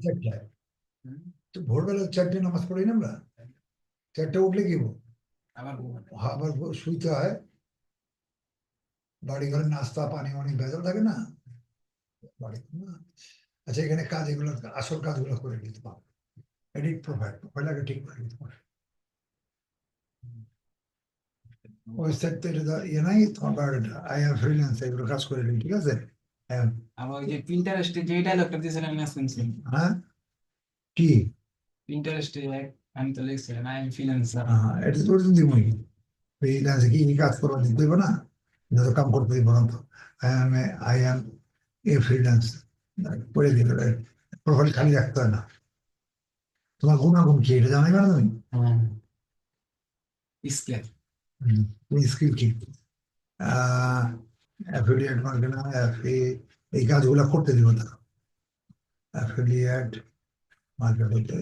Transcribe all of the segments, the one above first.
চারটায় তো ভোরবেলা 4টায় নামাজ পড়ি না আমরা, 4টায় উঠলে কি আবার শুইতে হয়, বাড়ি ঘরে নাস্তা পানি অনেক ভেজাল থাকে না বাড়ি না। আচ্ছা এখানে কাজ এগুলো আসল কাজগুলো করে নিতে পারবো, এডিট প্রোফাইল আগে ঠিক করে নিতে পারবো। ওয়েবসাইট তো এটা ইয়ে নাই তোমার বায়োডাটা, আই এম ফ্রিল্যান্স এগুলো কাজ করে নিই, ঠিক আছে। হ্যাঁ আমার ওই যে পিন্টারেস্টে যে ডায়লগটা দিয়েছিলেন না শুনছেন? হ্যাঁ কি পিন্টারেস্টে আমি তো লিখছিলাম আই এম ফ্রিল্যান্সার। এটা তো দিবই, ফ্রিল্যান্সে কি কি কাজ করবো দিতে দেবো না, যত কাম করতে দিব না তো। আই এম এ ফ্রিল্যান্স করে দিবে, প্রোফাইল খালি রাখতে হয় না। তোমার গুণাগুণ কি এটা জানাই না তুমি? হ্যাঁ স্কেল। তুমি স্কিল কি অ্যাফিলিয়েট মার্কেটিং, এই কাজগুলো করতে দিব না। অ্যাফিলিয়েট মার্কেটিং এটা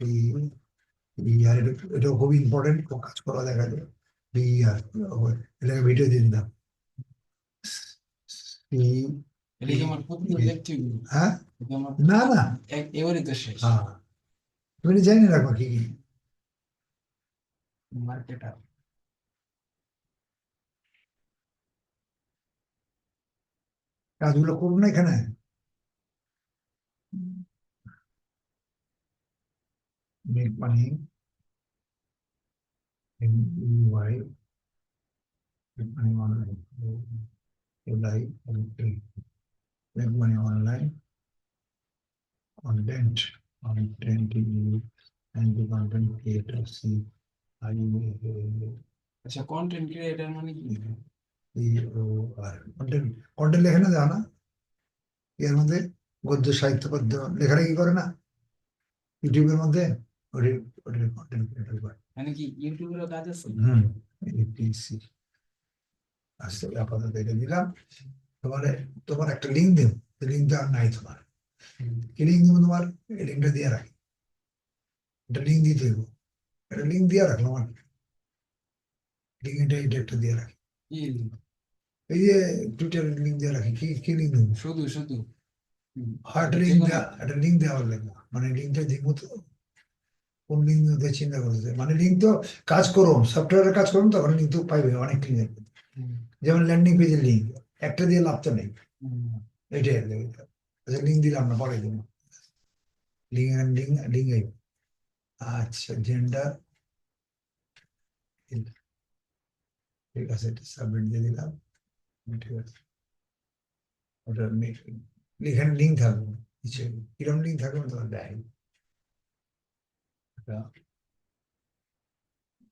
এই ইয়ার এটা খুব ইম্পর্টেন্ট, কাজ করা দেখা যায় ইয়ার, এটাকে ভিডিও দিয়ে দিলাম। এটা কি আমার প্রথম দেখছি? হ্যাঁ না না এবারই তো শেষ। হ্যাঁ তুমি জানি না রাখবা কি কি মার্কেটার। কাজগুলো করবো না এখানে। Make money why, make money online, এলাই make money online content, and the content creator see আচ্ছা কন্টেন্ট ক্রিয়েটর মানে কি? কন্টেন্ট কন্টেন্ট লেখে না জানো না, এর মধ্যে গদ্য সাহিত্য পদ্য লেখালেখি করে না ইউটিউবের মধ্যে, ওটার কন্টেন্ট ক্রিয়েটর করে। মানে কি ইউটিউবেরও কাজ আছে? এপিসি আচ্ছা আপাতত এটা দিলাম। তোমার তোমার একটা লিঙ্ক দেব, লিঙ্কটা আর নাই তোমার, কি লিঙ্ক দেবো তোমার, এই লিঙ্কটা দিয়ে রাখি, এটা লিঙ্ক দিতে দেবো, এটা লিঙ্ক দিয়ে রাখলাম আর লিঙ্ক এটা একটা দিয়ে রাখি, কি এই যে টুইটারের লিঙ্ক দিয়ে রাখি, কি কি লিঙ্ক দেবো, শুধু শুধু একটা লিঙ্ক দেওয়া, একটা লিঙ্ক দেওয়ার লাগবে, মানে লিঙ্কটা দিব তো, কোন লিঙ্ক দিতে চিন্তা করতে, মানে লিঙ্ক তো কাজ করুন সফটওয়্যারের কাজ করুন তখন লিঙ্ক তো পাইবে অনেক লিঙ্ক, যেমন ল্যান্ডিং পেজের লিঙ্ক একটা দিয়ে লাভ তো নেই, এটাই আচ্ছা লিঙ্ক দিলাম না পরে দেবো, লিঙ্ক লিঙ্ক লিঙ্ক আচ্ছা জেন্ডার, ঠিক আছে এটা সাবমিট দিয়ে দিলাম, ঠিক আছে ওটা এখানে লিঙ্ক থাকবে কিছু, কিরকম লিঙ্ক থাকবে তোমার দেয়,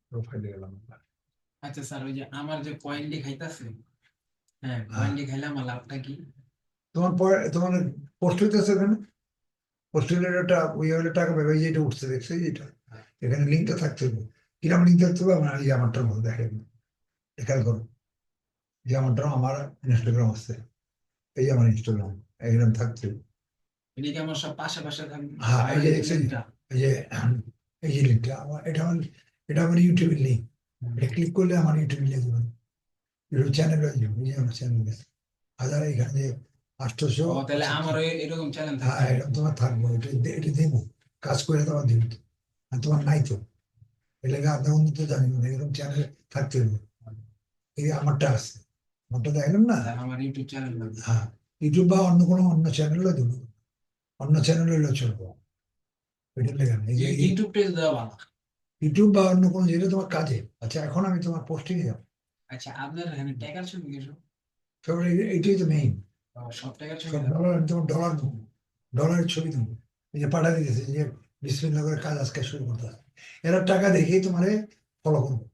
প্রোফাইলে গেলাম। আচ্ছা স্যার ওই যে আমার যে কয়েন খাইতাছে, হ্যাঁ কয়েন খাইলে আমার লাভটা কি? তোমার পরে তোমার পোস্ট হইতেছে এখানে, পোস্ট হইলে একটা ওই হলে টাকা পাবে, এই যে এটা উঠছে দেখছো এই যেটা, এখানে লিঙ্কটা থাকতে হবে, কিরকম লিঙ্ক থাকতে হবে আমার এই যে আমারটার মধ্যে দেখেন, খেয়াল করো যে আমারটা আমার ইনস্টাগ্রাম আছে, এই যে আমার ইনস্টাগ্রাম এখানে থাকতে হবে। এটা কি আমার সব পাশে পাশে থাকবে? হ্যাঁ এই আমার যে এই দেখছেন, লিঙ্কটা। এই যে লিঙ্কটা আমার, এটা আমার ইউটিউবের লিঙ্ক, এটা ক্লিক করলে আমার ইউটিউব লিঙ্ক যাবে, ইউটিউব চ্যানেল হয়ে যাবে, এই যে আমার চ্যানেল আছে হাজার এখানে 800। ও তাহলে আমার এরকম চ্যানেল হ্যাঁ থাকবে? এরকম তোমার থাকবো, এটা দেবো, কাজ করে তোমার দিব তো, আর তোমার নাই তো, এলাকা আপনার উন্নত জানি না এরকম চ্যানেল থাকতে হবে, এই যে আমারটা আছে, আমারটা দেখলাম না। আমার ইউটিউব চ্যানেল লাগবে। হ্যাঁ ইউটিউব বা অন্য কোনো অন্য চ্যানেলও দেবো, অন্য চ্যানেল হলেও চলবো, এটা লেখা নেই, এই যে ইউটিউব পেজ দেওয়া ভালো। ইউটিউব বা অন্য কোনো যেটা তোমার কাজে। আচ্ছা এখন আমি তোমার পোস্টিং এ যাবো, আচ্ছা আপনার এখানে টাকার ছবি কিছু? সব এইটাই তো মেইন, সব টাকার ছবি সব দাও। ডলার, তোমার ডলার দেবো, ডলারের ছবি দেবো, এই যে পাঠা দিতেছে যে বিসমিল্লাহ করে কাজ আজকে শুরু করতে হবে, এরা টাকা দেখেই তোমারে ফলো করবো,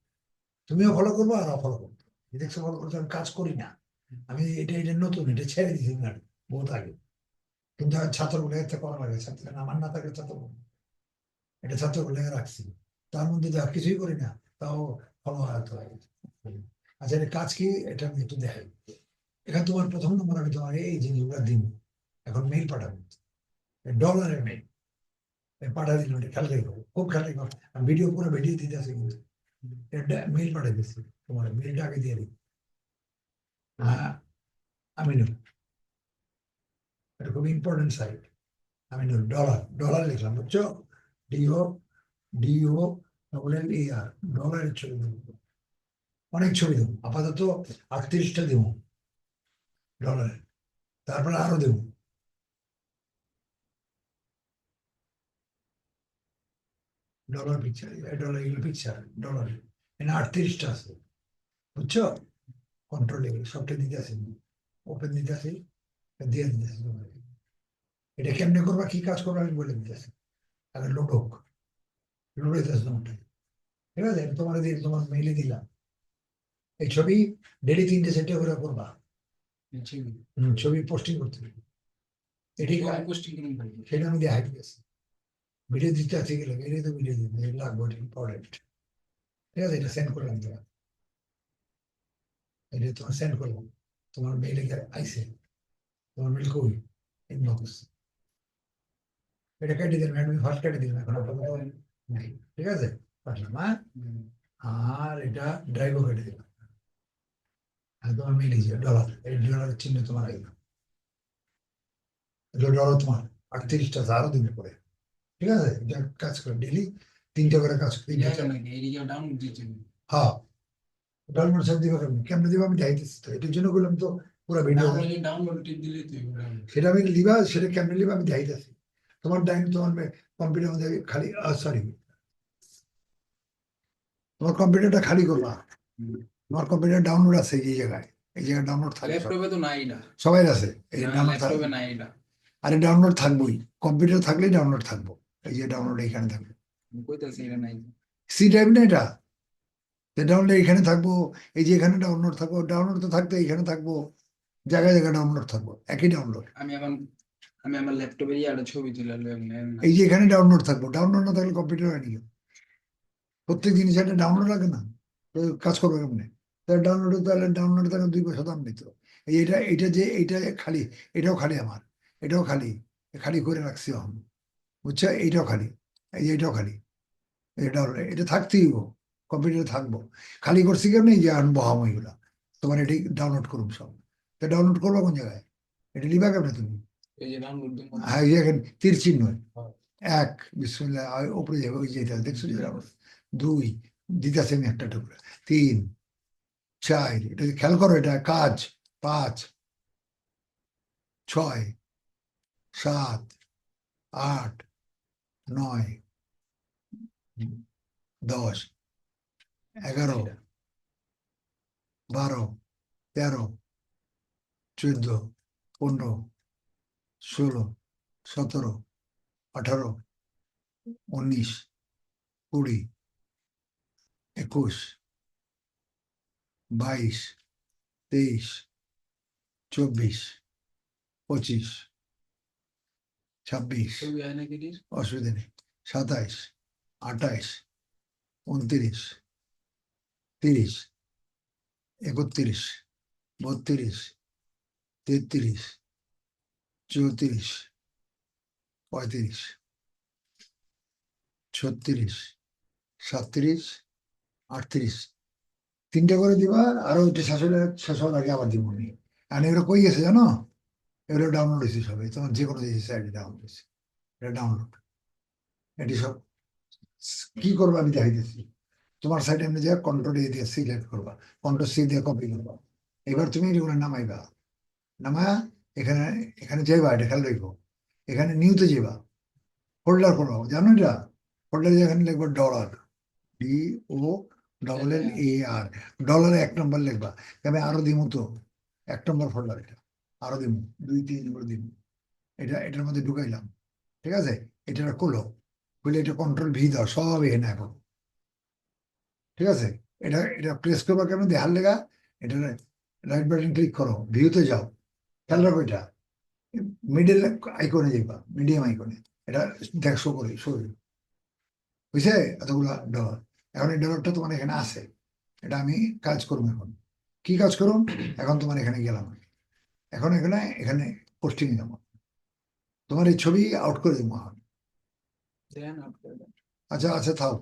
তুমিও ফলো করবো আর ফলো করবো, দেখছো ফলো করতে আমি কাজ করি না, আমি এটা নতুন, এটা ছেড়ে দিয়েছি না বহুত আগে, কিন্তু ছাত্রগুলো এতে করা লাগে, ছাত্র আমার না থাকলে ছাত্র, এটা ছাত্রগুলো রাখছি, তার মধ্যে যা কিছুই করি না তাও ফলো হারাতে হয়। আচ্ছা এটা কাজ কি এটা আমি একটু দেখাই, এখানে তোমার প্রথম নম্বর আমি তোমাকে এই জিনিসগুলো দিব, এখন মেইল পাঠাবো, ডলারের মেইল পাঠা দিল, খেয়াল রেখো খুব খেয়াল রেখো, আমি ভিডিও পুরো ভিডিও দিতে আসি কিন্তু এটা মেইল পাঠাই দিচ্ছি, তোমার মেইলটা আগে দিয়ে দিই। হ্যাঁ আমি নেব, একটু খুব ইম্পর্টেন্ট সাইট। আমি ডলার লিখলাম, বুঝছো? ডিও ডিও ER, ডলারের ছবি দেবো, অনেক ছবি দেবো। আপাতত 38টা দেবো ডলারের, তারপরে আরো দেবো। ডলার পিকচার, ডলার এগুলো পিকচার ডলার, এখানে 38টা আছে, বুঝছো? কন্ট্রোল সবটা দিতে আসি, ওপেন দিতে আসি, দিয়ে দিতে আসি তোমাকে। এটা কেমনে করবা, কি কাজ করবা আমি বলে দিতে আসি। তাহলে লোড হোক, লোড হইতেছে তোমারটা, ঠিক আছে? আমি তোমার দিয়ে তোমার মেইলে দিলাম এই ছবি, ডেলি 3টে 4টে করে করবা। ছবি পোস্টিং করতে হবে, এটি সেটা আমি দেখাই দিয়েছি। ভিডিও দিতে আছে গেলে এটাই তো ভিডিও দিতে লাগবে, ইম্পর্টেন্ট, ঠিক আছে? এটা সেন্ড করলাম তোমার, এটা তোমার সেন্ড করলাম, তোমার মেইলে আইসে, তোমার মেইল কই? ইনবক্স। এটা কেটে দিলাম, আমি ফার্স্ট কেটে দিলাম, এখন আপাতত নাই, ঠিক আছে? পাঠালাম, হ্যাঁ? আর এটা ড্রাইভও কেটে দিলাম। আর তোমার মেইল ডলার, এই ডলারের চিহ্ন তোমার আইলো, ডলার তোমার 38টা আরো দিন পরে, ঠিক আছে? এটা কাজ করে ডেলি 3টে করে কাজ করে। হ্যাঁ, ডাউনলোড সব দিবা কেমনে দিবা আমি দেখাইতেছি তো, এটার জন্য বললাম তো পুরো ভিডিও। সেটা আমি লিবা, সেটা কেমনে লিবা আমি দেখাইতেছি। তোমার তোমার কম্পিউটার মধ্যে খালি, সরি, তোমার কম্পিউটারটা খালি করবা। তোমার কম্পিউটার ডাউনলোড আছে এই জায়গায়, এই জায়গায় ডাউনলোড থাকে, ল্যাপটপে তো নাই না, সবাই আছে এই ডাউনলোড, ল্যাপটপে নাই না। আরে ডাউনলোড থাকবোই, কম্পিউটার থাকলেই ডাউনলোড থাকবো। এই যে ডাউনলোড এখানে থাকবে, কইতাছি এটা নাই। সি ড্রাইভ না এটা, ডাউনলোড এখানে থাকবো। এই যে এখানে ডাউনলোড থাকবো, ডাউনলোড তো থাকতে এখানে থাকবো, জায়গায় জায়গায় ডাউনলোড থাকবো, একই ডাউনলোড। আমি আমার ল্যাপটপেরই একটা ছবি তুলে এই যে এখানে ডাউনলোড থাকবো, ডাউনলোড না থাকলে কম্পিউটার হয় নাকি? প্রত্যেক জিনিস একটা ডাউনলোড লাগে না, তো কাজ করবে কেমনে? ডাউনলোড, তাহলে ডাউনলোড থাকে 2 পয়সা দাম নিত। এইটা যে এইটা খালি, এটাও খালি আমার, এটাও খালি, খালি করে রাখছি এখন, বুঝছো? এইটাও খালি, এই যে এটাও খালি, এটা এটা থাকতেই কম্পিউটারে থাকবো। খালি করছি কেমন, এই যে আনবো এগুলা, তোমার এটি ডাউনলোড করুন সব। তা ডাউনলোড করবো কোন জায়গায়, এটা লিবা কেমনে তুমি? এই যে ডাউনলোড হ্যাঁ, এই যে এখানে তীর চিহ্ন, 1 বিসমিল্লাহ, উপরে যাবে, ওই যে এটা দেখছো যে 2 দিতেছে আমি একটা টুকরা, 3 4, এটা খেয়াল করো, এটা কাজ 5 6 7 8 9 10 11 12 13 14 15 16 17 18 19 20 21 22 23 24 25 26, ছবি হয় নাকি রে? অসুবিধা নেই, 27 28 29 30 31 32 33 34 35 36 37 38, 3টে করে দিবা। আরো ওইটা শেষ হওয়ার আগে আবার দিব আমি। আর এগুলো কই গেছে জানো? এগুলো ডাউনলোড হয়েছে সবাই, তোমার যে কোনো সাইডে ডাউনলোড হয়েছে, এটা ডাউনলোড। এটি সব কি করবা আমি দেখাইতেছি। তোমার সাইডে এমনি যা কন্ট্রোল দিয়ে সিলেক্ট করবা, কন্ট্রোল সি দিয়ে কপি করবা। এবার তুমি এগুলো নামাইবা, নামায়া এখানে, এখানে যাইবা, এটা খেয়াল রাখবো, এখানে নিউতে যাইবা, ফোল্ডার করবো, জানো এটা? ফোল্ডার এখানে লিখবো ডলার, DOLLAR, ডলার 1 নম্বর লিখবা। তবে আরো দিমু তো, 1 নম্বর ফোল্ডার এটা, আরো দিমু 2 3 করে দিমু। এটার মধ্যে ঢুকাইলাম, ঠিক আছে? এটা খোলো, খুলে এটা কন্ট্রোল V দাও, সব এখানে এখন, ঠিক আছে? এটা প্রেস করবা কেমন দেখার লেগা, এটা রাইট বাটন ক্লিক করো, ভিউতে যাও, খেয়াল রাখো এটা মিডিল আইকনে যাইবা, মিডিয়াম আইকনে, এটা দেখো করে শরীর, বুঝছে? এতগুলো ডলার, এখন এই ডলারটা তোমার এখানে আছে, এটা আমি কাজ করবো এখন। কি কাজ করুন? এখন তোমার এখানে গেলাম, এখন এখানে এখানে পোস্টিং যাবো, তোমার এই ছবি আউট করে দেবো এখন। আচ্ছা আচ্ছা, থাও,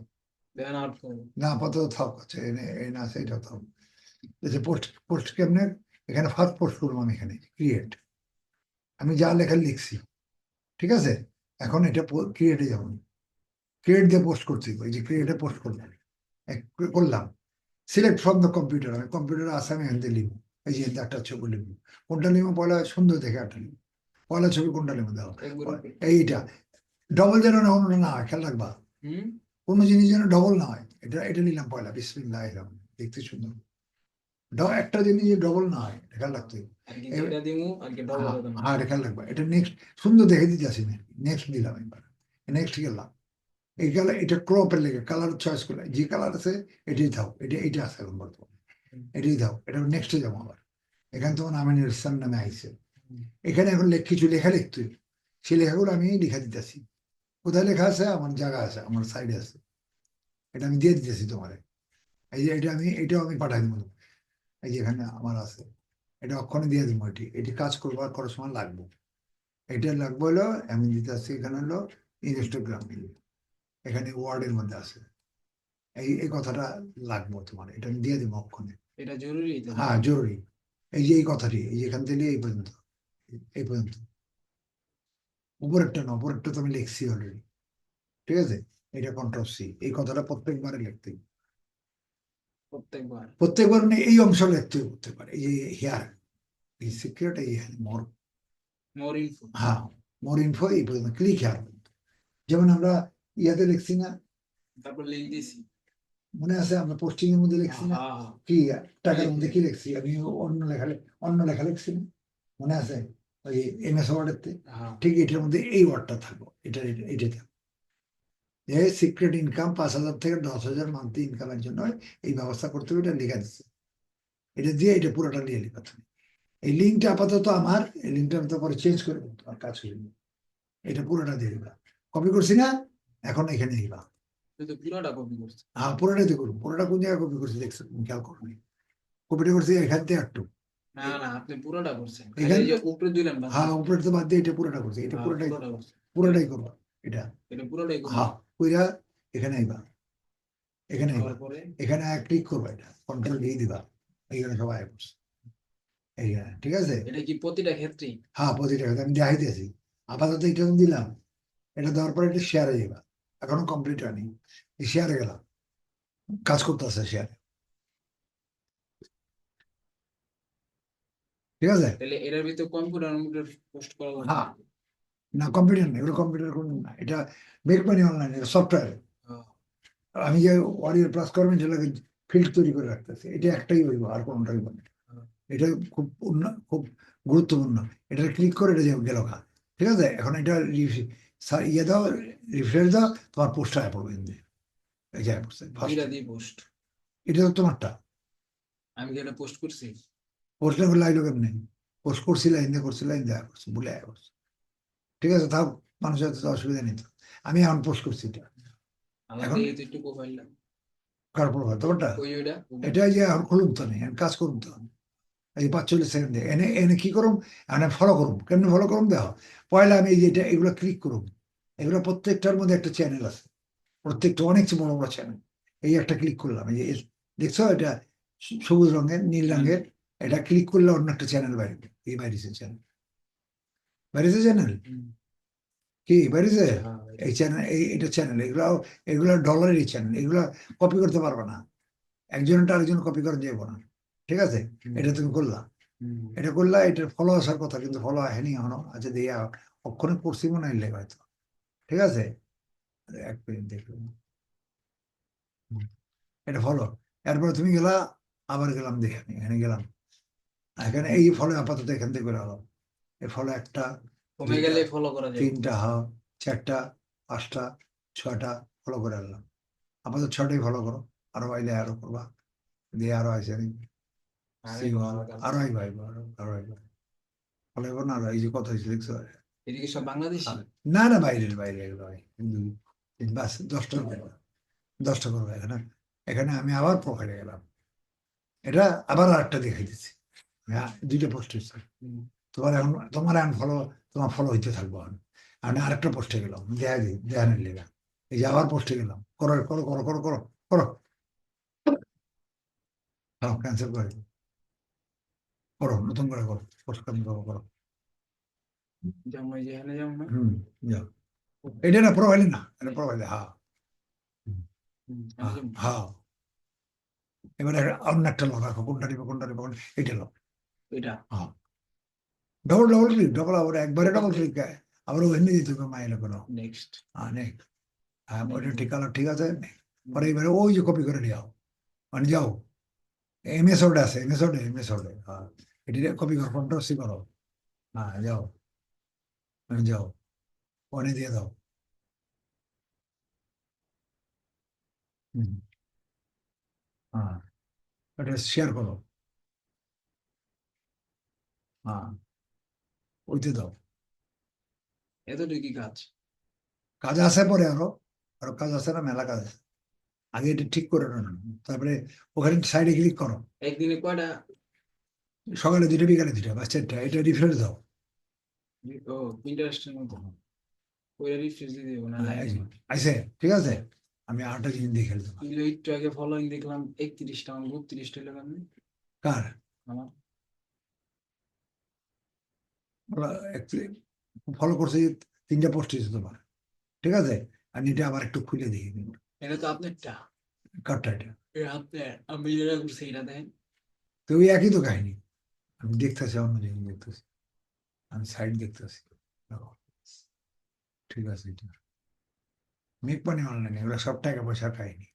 না আপাতত থাও, আচ্ছা এনে আছে, এটা থাও। পোস্ট পোস্ট কেমনে, এখানে ফার্স্ট পোস্ট করবো আমি, এখানে ক্রিয়েট, আমি যা লেখা লিখছি, ঠিক আছে? এখন এটা ক্রিয়েটে যাবো, ক্রিয়েট দিয়ে পোস্ট করছি, ওই যে ক্রিয়েটে পোস্ট করলাম, করলাম সিলেক্ট ফ্রম দ্য কম্পিউটার, আমি কম্পিউটারে আসে আমি এখান থেকে লিখবো, এই যে একটা ছবি লিখবো, কোনটা লিখবো পয়লা সুন্দর দেখে একটা লিখবো, পয়লা ছবি কোনটা লিখবো দাও, এইটা ডবল যেন না অন্য না হয়, খেয়াল রাখবা কোনো জিনিস যেন ডবল না হয়, এটা এটা নিলাম পয়লা বিসমিল্লাহ রহমান, দেখতে সুন্দর, একটা জিনিস ডবল না হয় এটা খেয়াল রাখতে হবে। হ্যাঁ এটা খেয়াল রাখবা, এটা নেক্সট সুন্দর দেখে দিতে আসি না, নেক্সট দিলাম এবার, নেক্সট গেলাম, এই কালার এটা ক্রপের লেগে কালার চয়েস করলে যে কালার আছে এটাই দাও, এটা এটা আছে এখন বর্তমানে, এটাই দাও, এটা নেক্সটে যাবো আবার, এখানে তোমার আমিনুল ইসলাম নামে আইছে, এখানে এখন কিছু লেখা লিখতে হবে, সেই লেখাগুলো আমি লিখা দিতেছি, কোথায় লেখা আছে আমার জায়গা আছে, আমার সাইডে আছে, এটা আমি দিয়ে দিতেছি তোমার, এই যে এটা আমি এটাও আমি পাঠাই দেবো, এই যে এখানে আমার আছে, এটা অক্ষণে দিয়ে দেবো, এটি এটি কাজ করবার করার সময় লাগবো, এটা লাগবে হলো আমি দিতে আসছি, এখানে হলো ইনস্টাগ্রাম, এখানে ওয়ার্ডের মধ্যে আছে, এই কথাটা লাগবে তোমার, এটা আমি দিয়ে দেবো অক্ষণে, এটা জরুরি তো। হ্যাঁ জরুরি, এই যে এই কথাটি এই যে এখান থেকে এই পর্যন্ত, এই পর্যন্ত, উপরেরটা না, উপরেরটা তো আমি লিখছি অলরেডি, ঠিক আছে? এটা কন্ট্রোল সি, এই কথাটা প্রত্যেকবারে লিখতে হবে। প্রত্যেকবার মানে এই অংশ লিখতে হবে প্রত্যেকবার, এই যে হেয়ার, এই সিক্রেট, এই মোর ইনফো, হ্যাঁ মোর ইনফো, এই পর্যন্ত ক্লিক হেয়ার, যেমন আমরা ইয়াতে লিখছি না, তারপর লিংক দিছি, মনে আছে আমরা পোস্টিং এর মধ্যে লিখছি না, কি টাকার মধ্যে কি লিখছি, আমি অন্য লেখা লিখছি না, মনে আছে ওই এমএস ওয়ার্ডের, ঠিক এটার মধ্যে এই ওয়ার্ডটা থাকবো, এটা এটা থাকবো, যে সিক্রেট ইনকাম 5,000 থেকে 10,000 মান্থলি ইনকামের জন্য এই ব্যবস্থা করতে হবে, এটা লেখা দিচ্ছে, এটা দিয়ে এটা পুরোটা নিয়ে লেখা তুমি, এই লিঙ্কটা আপাতত আমার, এই লিঙ্কটা তো পরে চেঞ্জ করে দেবো, তোমার কাজ হয়ে যাবে, এটা পুরোটা দিয়ে দিবা, কপি করছি না, এখন এখানে দিবা, পুরোটা কপি করছে, হ্যাঁ পুরোটাই তো করবো, পুরোটা কোন জায়গায় কপি করছি দেখছো খেয়াল করো, কপিটা করছি এখান থেকে একটু, না না আপনি পুরোটা করছেন, এখানে এই যে উপরে দিলেন না, হ্যাঁ উপরে তো বাদ দিয়ে এটা পুরোটা করছি, এটা পুরোটাই পুরোটাই করবো, এটা পুরোটাই করবেন। হ্যাঁ কইরা এখানে আইবা, এখানে আইবা, আবার পরে এখানে ক্লিক করবা, এটা কন্ট্রোল দিয়ে দিবা, এইখানে সবাই করছে, এইখানে ঠিক আছে, এটা কি প্রতিটা ক্ষেত্রেই? হ্যাঁ প্রতিটা কথা আমি দেখাইতেছি, আপাতত এটা আমি দিলাম, এটা দেওয়ার পরে এটা শেয়ারে যাবা, এখনো কমপ্লিট হয়নি, এই শেয়ারে গেলাম, কাজ করতেছে শেয়ারে, ঠিক আছে? তাহলে এটার ভিতরে কম্পিউটার পোস্ট করা লাগবে। হ্যাঁ না কম্পিউটার না, এগুলো কম্পিউটার কোনো না, এটা মেক মানি অনলাইন, এটা সফটওয়্যার, আমি যে ওয়ারিয়র প্লাস করবেন সেটাকে ফিল্ড তৈরি করে রাখতেছি, এটা একটাই হইব আর কোনটাই হইব না, এটা খুব খুব গুরুত্বপূর্ণ, এটা ক্লিক করে এটা গেল গা, ঠিক আছে? এখন এটা ইয়ে দাও, রিফ্রেশ দাও, তোমার পোস্টটা আয় পড়বে, এই যে পড়ছে ফার্স্ট, দুইটা দিয়ে পোস্ট, এটা তো তোমারটা, আমি যেটা পোস্ট করছি, পোস্টটা করলে আইলো কেমনি, পোস্ট করছি লাইন দিয়ে করছি, লাইন দেওয়া করছি, বলে আয় করছি, ঠিক আছে? তাও মানুষের তো অসুবিধা নেই তো, আমি এখন পোস্ট করছি এটা, আমার এখন দেখে তো একটু প্রোফাইলটা কার প্রভাব তোমারটা, ওই ওইটা এটা যে এখন খুলুম তো নেই, কাজ করুন তো, এই 45 সেকেন্ডে এনে এনে কি করুম, এনে ফলো করুম, কেমনি ফলো করুম দেখো, পয়লা আমি এই যে এগুলো ক্লিক করুম, এগুলো প্রত্যেকটার মধ্যে একটা চ্যানেল আছে, প্রত্যেকটা অনেক বড় বড় চ্যানেল, এই একটা ক্লিক করলাম, এই যে দেখছো এটা সবুজ রঙের নীল রঙের, এটা ক্লিক করলে অন্য একটা চ্যানেল বাইরে, এই বাইরেছে চ্যানেল, বাইরেছে চ্যানেল, কি বাইরেছে, এই চ্যানেল, এটা চ্যানেল, এগুলো এগুলো ডলারের চ্যানেল, এগুলো কপি করতে পারবে না, একজনটা আরেকজন কপি করে যাবো না, ঠিক আছে? এটা তুমি করলা, এটা করলে এটার ফলো আসার কথা, কিন্তু ফলো আসেনি এখনো, আচ্ছা দিয়ে অক্ষরে পড়ছি মনে হইলে হয়তো, ঠিক আছে? এক মিনিট দেখলাম, এটা ফলো, এরপরে তুমি গেলা, আবার গেলাম দেখে আমি এখানে গেলাম, এখানে এই ফলো আপাতত এখান থেকে করে হলো, এই ফলো একটা, কমে গেলে ফলো করা যায়, তিনটা, হ্যাঁ চারটা, পাঁচটা, ছয়টা ফলো করে আনলাম, আপাতত ছয়টাই ফলো করো, আরো আইলে আরো করবা, দিয়ে আরো আছে আরো আইবা আইবা আরো আইবা, ফলো করো না, আরো এই যে কথা হয়েছে দেখছো, এদিকে সব বাংলাদেশি, না না বাইরের বাইরে এগুলো হয়, বাস 10টা করবো, 10টা করবো এখানে, এখানে আমি আবার প্রোফাইলে গেলাম, এটা আবার আরেকটা দেখাই দিচ্ছি, হ্যাঁ দুইটা পোস্ট হচ্ছে, তোমার এখন ফলো, তোমার ফলো হইতে থাকবো, আমি আরেকটা পোস্টে গেলাম, দেখা দিই দেখা নিলে, এই যে আবার পোস্টে গেলাম, করো করো করো করো করো করো, হ্যাঁ ক্যান্সেল করে দিও। করো নতুন করে করো, পোস্ট করো করো, যেমন ওই যে এখানে যেমন না? যাও এটা না প্রোফাইলে না এটা প্রোফাইলে হ্যাঁ এখানে হ্যাঁ যেমন হ্যাঁ এবারে অন্য একটা লোক রাখো কোনটা নিবে এটা লোক ওইটা হ্যাঁ ডবল ক্লিক ডবল আবার একবারে Double ডবল click. ক্লিক আবার ওখানে দিতে হবে মাইলে কোনো নেক্সট নেই হ্যাঁ ওইটা ঠিক কালার ঠিক আছে পরে এবারে ওই যে কপি করে নিয়ে যাও মানে যাও এমএস ওর্ড আছে এমএস ওর্ডে হ্যাঁ এটি কপি করো কন্ট্রোল সি করো হ্যাঁ যাও যাও ফোনে দিয়ে দাও হুম, হ্যাঁ এটা শেয়ার করো হ্যাঁ ওইতে দাও এতটুকু কাজ কাজ আছে পরে আরো আরো কাজ আছে না মেলা কাজ আছে আগে এটা ঠিক করে নাও তারপরে ওখানে সাইডে ক্লিক করো একদিনে কয়টা সকালে দুটো বিকালে দুটো বা চারটা এটা রিফ্রেশ দাও ও ইন্টারেস্টের মতো ওইটা রিফ্রেশ দিয়ে দেবো না হ্যাঁ, এই লাগে যে, না আইছে ঠিক আছে আমি আরেকটা জিনিস দিয়ে খেলতে পারি তুই একটু আগে ফলোইং দেখলাম 31টা আমার 32টা হলো কেন কার আমার ফলো করছে তিনটা পোস্ট দিয়েছে তোমার ঠিক আছে আমি এটা আবার একটু খুলে দেখি এটা তো আপনারটা কারটা এটা এটা আপনার আমি যেটা করছি এটা দেখেন তো ওই একই তো কাহিনী আমি দেখতেছি অন্য জিনিস দেখতেছি আমি সাইড দেখতেছি দেখো, ঠিক আছে এটা মেক মানি অনলাইনে এগুলো সব টাকা পয়সা খায়নি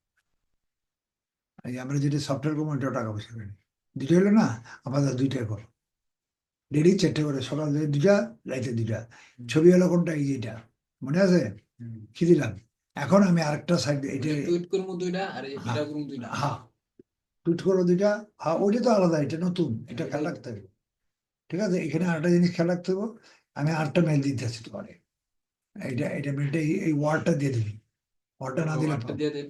এই যে আমরা যেটা সফটওয়্যার করবো ওইটাও টাকা পয়সা খায়নি দুটো হলো না আমাদের দুইটাই করো ডেলি চারটে করে সকাল থেকে দুটা রাইতে দুটা ছবি হলো কোনটা এই যে এটা মনে আছে কি দিলাম এখন আমি আরেকটা সাইড এটা টুইট করবো দুইটা আর হ্যাঁ এটা করবো দুইটা হ্যাঁ টুইট করো দুইটা হ্যাঁ ওইটা তো আলাদা এটা নতুন এটা খেয়াল রাখতে হবে ঠিক আছে এখানে আরেকটা জিনিস খেয়াল রাখতে হবে আমি আরেকটা মেল দিতে আসছি তোমারে এটা মেলটা এই ওয়ার্ডটা দিয়ে দিবি ওয়ার্ডটা না দিলে একটা দিয়ে দেন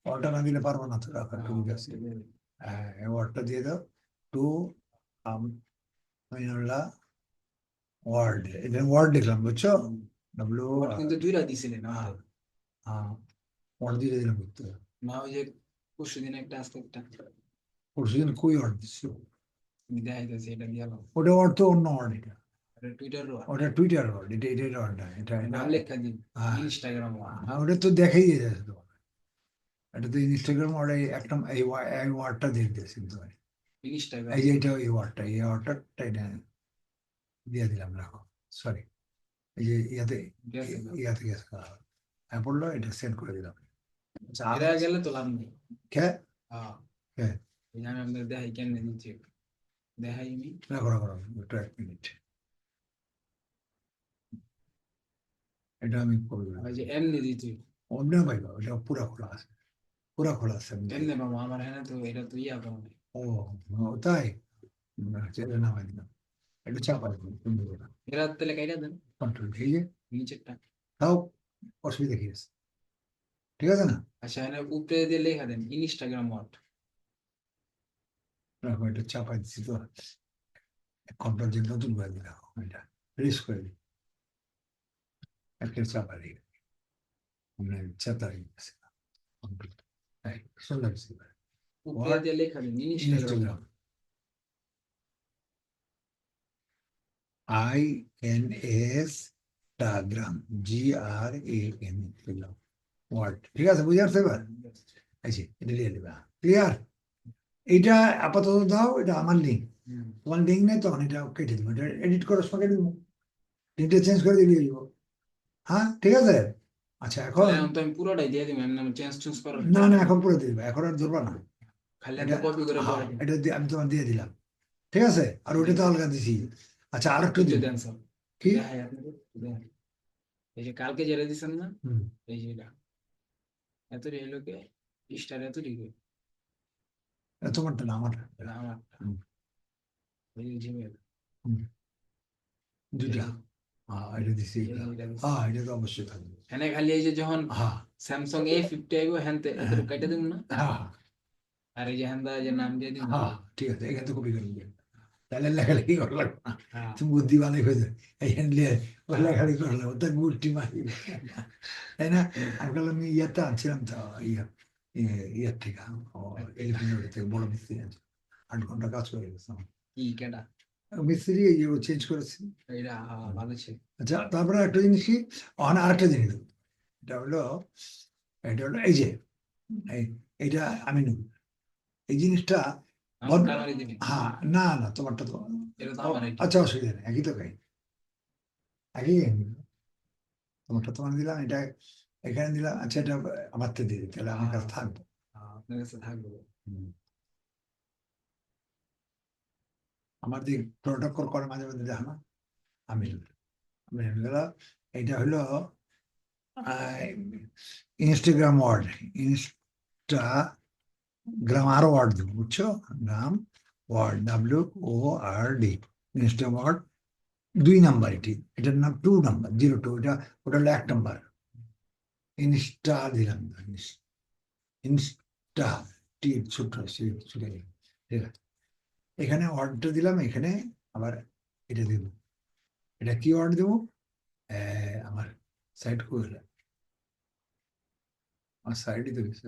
ওয়ার্ডটা না দিলে পারবো না তো রাখা ঠিক আছে একটা দিয়ে দেন। হ্যাঁ এই ওয়ার্ডটা দিয়ে দাও টু আমিনুল্লাহ ওয়ার্ড এটা ওয়ার্ড লিখলাম বুঝছো ডাব্লিউ আমার কিন্তু দুইটা দিছিলেন হ্যাঁ আমাদের হ্যাঁ ওয়ার্ড দিয়ে দিলাম বুঝতে না ওই যে পরশু দিন একটা আজকে একটা পরশুদিন কই ওয়ার্ড দিচ্ছ আমি দেখাইতেছি এটা দিয়ে ওটা ওয়ার্ড তো অন্য ওয়ার্ড এটা টুইটার ওটা টুইটার ওয়ার্ড এটা ওয়ার্ড না এটা নাম লেখা দিন হ্যাঁ ইনস্টাগ্রাম হ্যাঁ, ওটা তো দেখাই যাচ্ছে তোমার এটা তো ইনস্টাগ্রাম ওয়ার্ড একটা এই ওয়ার্ডটা দিয়ে দিয়েছি তোমার ইনস্টাগ্রাম এই যে এটা এই ওয়ার্ডটা এটা দিয়ে দিলাম রাখো সরি এই যে ইয়াতে গেছে হ্যাঁ বললো এটা সেন্ড করে দিলাম আচ্ছা এরা গেলে তো লাভ নেই কে হ্যাঁ কে এই যে আমি আপনাদের দেখাই কেমনে দিচ্ছি দেখাই আমি রাখো একটু 1 মিনিট এটা আমি করে দিলাম ওই যে এমনি দিচ্ছি অন্য পাইবা ওটা পুরা খোলা আছে আমি এমনি বাবা আমার হ্যাঁ তো এটা তো ইয়া করো ও তাই না সেটা না হয় না একটু চাপা দিন এরা তাহলে কাইটা দেন কন্ট্রোল ঠিক আছে নিচেরটা তাও অসুবিধা কি আছে ঠিক আছে না আচ্ছা এখানে উপরে দিয়ে লেখা দেন ইনস্টাগ্রাম ওয়ার্ড রাখো এটা চাপা দিচ্ছি তো কন্ট্রোল যে নতুন করে দিলাম এটা রিস্ক করে দিই একটা চাপা দিই মানে চাপা হয়ে গেছে সুন্দর উপরে দিয়ে লেখা দেন ইনস্টাগ্রাম ইনস্টাগ্রাম INS গ্রাম GRAM পেলাম ওয়ার্ড ঠিক আছে বুঝে আসতে এবার আচ্ছা এটা লিখে দেবা ক্লিয়ার এইটা আপাতত দাও এটা আমার লিঙ্ক তোমার লিঙ্ক নেই তখন এটা কেটে দেবো এটা এডিট করে সঙ্গে দিব লিঙ্কটা চেঞ্জ করে দিয়ে দিব হ্যাঁ ঠিক আছে আচ্ছা এখন এখন তো আমি পুরোটাই দিয়ে দিবেন আমি চেঞ্জ চেঞ্জ করার না এখন পুরো দিয়ে দেবো এখন আর ধরবা না খালি এটা একটা কপি করে হ্যাঁ, পরে দিন এটা আমি তোমার দিয়ে দিলাম ঠিক আছে আর ওটা তো আলগা দিছি আচ্ছা আর একটু একটু দিন দেন স্যার কি দেখাই আপনাদের দেন এই যে কালকে যেটা দিছেন না হুম এই যে এটা এত রেলোকে স্টার এত ডিগ্রি তোমারটা না আমার আমার হুম, এই যে জিমেল হুম, দুইটা হ্যাঁ এটা দিছি এই যে এটা দিছি। হ্যাঁ এটা তো অবশ্যই থাকবে এখানে খালি এই যে যখন হ্যাঁ স্যামসাং A50 আইবো হ্যানতে এত কাইটা দিব না হ্যাঁ আর এই যে হ্যান্দা যে নাম দিয়ে দিব হ্যাঁ ঠিক আছে এখান থেকে কপি করে নিবে তাহলে লেখালেখি করা লাগবে না হ্যাঁ তুমি বুদ্ধি বানাই হয়ে যায় এইখানে লিয়ে ওই লেখালেখি করা লাগবে তার গুলটি মারি তাই না আমি বললাম আমি ইয়াতে আনছিলাম তো ইয়ার থেকে এলিফেন্ট রোড থেকে বড় মিস্ত্রি আছে 8 ঘন্টা কাজ করে গেছিলাম কি কেডা মিস্ত্রি এই যে চেঞ্জ করেছে। এটা ভালো ছিল। আচ্ছা, তারপরে একটা জিনিস কি, ওখানে আরেকটা জিনিস, এটা হলো এটা হলো এই যে এইটা আমি নেব। এই জিনিসটা আমারটা আমারই দিবি। হ্যাঁ, না না, তোমারটা তো এটা তো আমার এটা। আচ্ছা, অসুবিধা নেই, একই তো গাই, একই গাই, তোমারটা তোমার দিলাম, এটা এখানে দিলাম। আচ্ছা, এটা আমার তো দিয়ে দিই, তাহলে আমার কাছে থাকবে। আপনার কাছে থাকবে। হুম। আমার দিক প্রোটোকল করে মাঝে মাঝে দেখো না, আমি আমি হলো, এটা হলো ইনস্টাগ্রাম ওয়ার্ড, ইনস্টাগ্রাম আরো ওয়ার্ড দেবো, বুঝছো? Gram word, WORD, Instagram word 2 number, এটার নাম 2 নাম্বার, 02, ওটা হলো 1 নাম্বার। ইনস্টা দিলাম, ইনস্টা টি ছোট ছুটে গেল, ঠিক আছে। এখানে ওয়ার্ডটা দিলাম, এখানে আবার এটা দেব, এটা কি ওয়ার্ড দেবো? আমার সাইড করে, আমার সাইডে তো গেছে,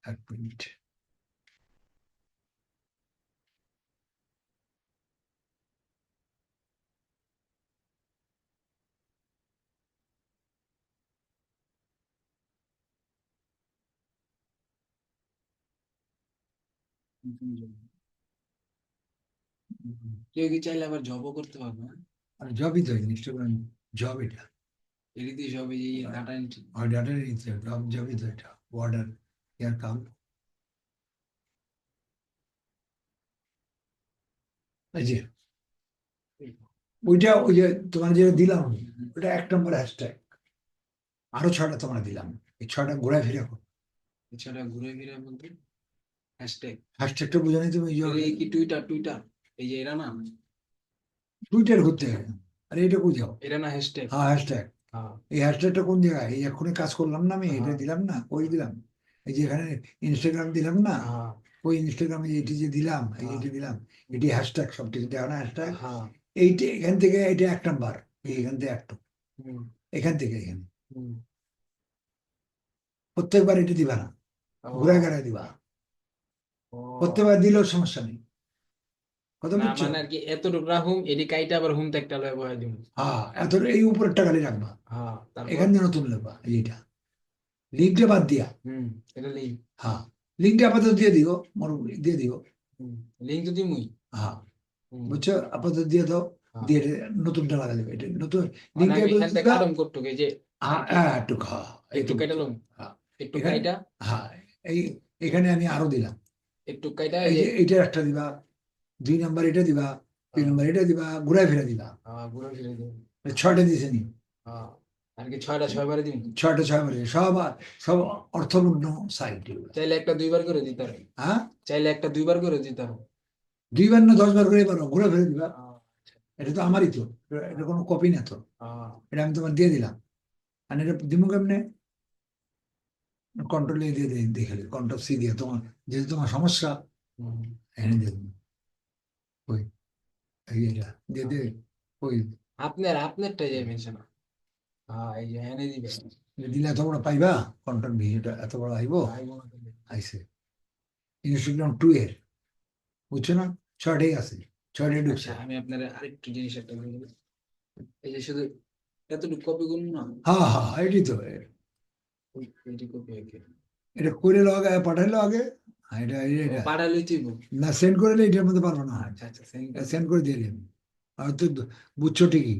1 মিনিট। কেউ কি চাইলে আবার জবও করতে পারবে না? আর জবই তো ইনস্টাগ্রাম জব, এটা এটি দিয়ে সব এই ডাটা এন্ট্রি। আর ডাটার জব, জবই তো এটা, অর্ডার ইয়ার কাম। এই যে ওইটা, ওই যে তোমার যে দিলাম, ওটা 1 নম্বর হ্যাশট্যাগ, আরো 6টা তোমার দিলাম, এই 6টা ঘোরা ফিরে করো। এছাড়া ঘুরে ফিরে বলতে হ্যাশট্যাগ। হ্যাশট্যাগটা বোঝা নেই তুমি? এর এই কি টুইটার এই যে এরা না, টুইটার ঘুরতে হবে, আরে এটা কই যাও? এরা না হ্যাশট্যাগ। হ্যাঁ, হ্যাশট্যাগ। হ্যাঁ এই হ্যাশট্যাগটা কোন জায়গায়? এই এক্ষুনি কাজ করলাম না আমি, এটা হ্যাঁ দিলাম না, কই দিলাম? এই যে এখানে ইনস্টাগ্রাম দিলাম না, হ্যাঁ ওই ইনস্টাগ্রামে এটি যে দিলাম, এই হ্যাঁ এটি দিলাম, এটি হ্যাশট্যাগ, সব কিছু দেখো না হ্যাশট্যাগ। হ্যাঁ। এইটা এখান থেকে, এটা 1 নাম্বার, এইখান থেকে একটু, হুম এখান থেকে এখানে, হুম। প্রত্যেকবার এটা দিবা না, ঘুরে ঘুরে দিবা, প্রত্যেকবার দিলেও সমস্যা নেই, কথা না বুঝছো? মানে আর কি এতটুকু রাখুম এটি কাইটা আবার হুম তো একটা লয় বহাই দিম। হ্যাঁ, এত এই উপরেরটা খালি রাখবা, তারপর এখান দিয়ে নতুন লাগবা, এইটা লিঙ্কটা বাদ দিয়া। এটা লিঙ্ক। হ্যাঁ, লিঙ্কটা আপাতত দিয়ে দিও, দিয়ে দিও। লিঙ্ক তো দিমুই। হ্যাঁ, বুঝছো, আপাতত দিয়ে দাও, দিয়ে নতুনটা লাগা যাবে, এটা নতুন মানে লিঙ্কটা আমি আপাতত এখান থেকে দিবা। কাটম করতে এই যে হ্যাঁ হ্যাঁ, একটু হ্যাঁ, এই একটু তো কাইটা বুঝছো। লম, হ্যাঁ, একটু এখানে, কাইটা, হ্যাঁ, এই এখানে আমি আরো দিলাম, একটু কাইটা এই এই যে যে এইটার একটা দিবা, 2 নাম্বার এটা দিবা, 3 নাম্বার এটা দিবা, ঘুরাই ফিরে দিবা। ঘুরে ফিরে দিম। 6টা দিছে নি, আর কি 6টা 6 বারে দিম। 6টা 6 বারে, সব সব অর্থপূর্ণ সাইট এগুলো। চাইলে একটা 2 বার করে দিতে পারি। হ্যাঁ, চাইলে একটা 2 বার করে দিতে পারো। 2 বার না 10 বার করে পারো, ঘুরে ফিরে দিবা। আচ্ছা। এটা তো আমারই তো, এটা কোনো কপি না তো, এটা আমি তোমার দিয়ে দিলাম। আর এটা দিমু কেমনে? কন্ট্রোল এ দিয়ে দেখে, কন্ট্রোল C দিয়ে, তোমার যেহেতু তোমার সমস্যা, এখানে দিয়ে দিবো, ওই এই এটা দিয়ে দে, ওই আপনারটা যে মেনশন। এই যে এনে দিবে। দিলে এত বড় পাইবা, কন্ট্রোল V, এটা এত বড় আইবো, আইবো না তাহলে। আইসে। ইনস্টাগ্রাম 2 এর, বুঝছো না? 6টাই আছে, 6টাই ঢুকছে। আচ্ছা আমি আপনার আরেকটু জিনিস একটা বলি। এই যে শুধু এতটুকু কপি করুন না, হ্যাঁ হ্যাঁ, এটি তো, এইটি কপি আগে এটা করে আগে পাঠাইলো আগে। হ্যাঁ, এটা এটা পাঠালেই তুই। না, সেন্ড করে এটার মধ্যে পারবো না, আচ্ছা আচ্ছা সেন্ড। সেন্ড করে দিয়ে দিন। আর তো বুঝছো ঠিকই,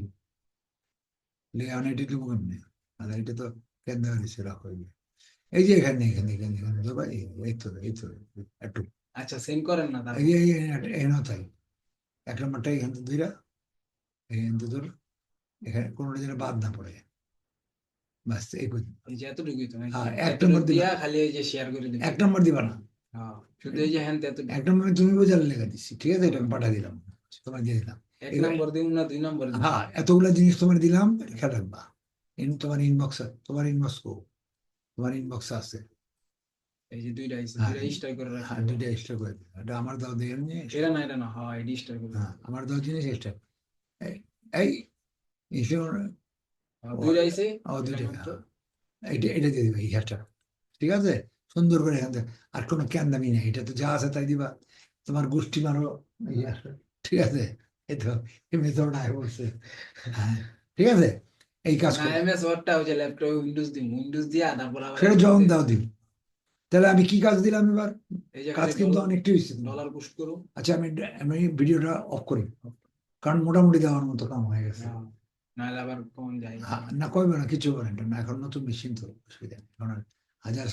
এটা দেবো কেমনি? আর এটা তো কেন দেওয়া দিচ্ছে, রাখো, এই যে এখানে এখানে এখানে এখানে দেবো, এই তো এই তো, একটু আচ্ছা সেন্ড করেন না তারপর। এখানেও তাই, 1 নাম্বারটা এখান থেকে ধরা, এখান থেকে ধর, এখানে কোনোটা যেন বাদ না পড়ে, বাস এই পর্যন্ত। এই যে এতটুকুই তো নাকি? হ্যাঁ, 1 নাম্বার এতটুকু দিবা, দিয়া খালি এই যে শেয়ার করে দিবেন। 1 নাম্বার দিবা না, শুধু এই যে হ্যাঁ এতটুকু। 1 নাম্বার তুমি বোঝালে লেখা দিচ্ছি, ঠিক আছে, এটা আমি পাঠিয়ে দিলাম, তোমার দিয়ে দিলাম। 1 নম্বর দিন না 2 নম্বর দিন? হ্যাঁ, এতগুলা জিনিস তোমার দিলাম, খেয়াল রাখবা। তোমার ইনবক্স, তোমার ইনবক্স তোমার ইনবক্স আছে। এই যে দুইটা আছে, হ্যাঁ, দুইটা স্টার করে রাখি। হ্যাঁ, 2টা এক্সট্রা করে দিলাম, এটা আমার দাও দিয়ে নিয়ে। এটা না হ্যাঁ এডি স্টার করে। হ্যাঁ, আমার দাও জিনিস এক্সট্রা, এই এই ইনস্টাগ্রাম, দুইটা আছে। ও এটা 2টা, মাত্র। এটা এটা দিয়ে দিবে, এই হ্যাশট্যাগ, ঠিক আছে, সুন্দর করে এখান থেকে। আর কোনো ক্যান দামি নেই, এটা তো যা আছে তাই দিবা, তোমার গোষ্ঠী মারো, ঠিক আছে, এই তো এই মেথড আয় বলছে। হ্যাঁ, ঠিক আছে, এই কাজ না করো, এমএস ওয়ার্ডটা ওই যে ল্যাপটপে উইন্ডোজ দিই, উইন্ডোজ দিয়া তারপর আবার সেটা এক্সেল যখন দিয়ে দাও দিন। তাহলে আমি কি কাজ দিলাম এবার? এই যে কাজ খালি কিন্তু অনেকটাই হয়েছে তোমার। ডলার পুশ করো। আচ্ছা, আমি ভিডিওটা অফ করি, কারণ মোটামুটি দেওয়ার মতো কাম হয়ে গেছে। হ্যাঁ, নাহলে আবার কখন যাই। না, কইবে না, কিছু করেন না, এখন নতুন মেশিন তো, অসুবিধা নেই, কারণ 1000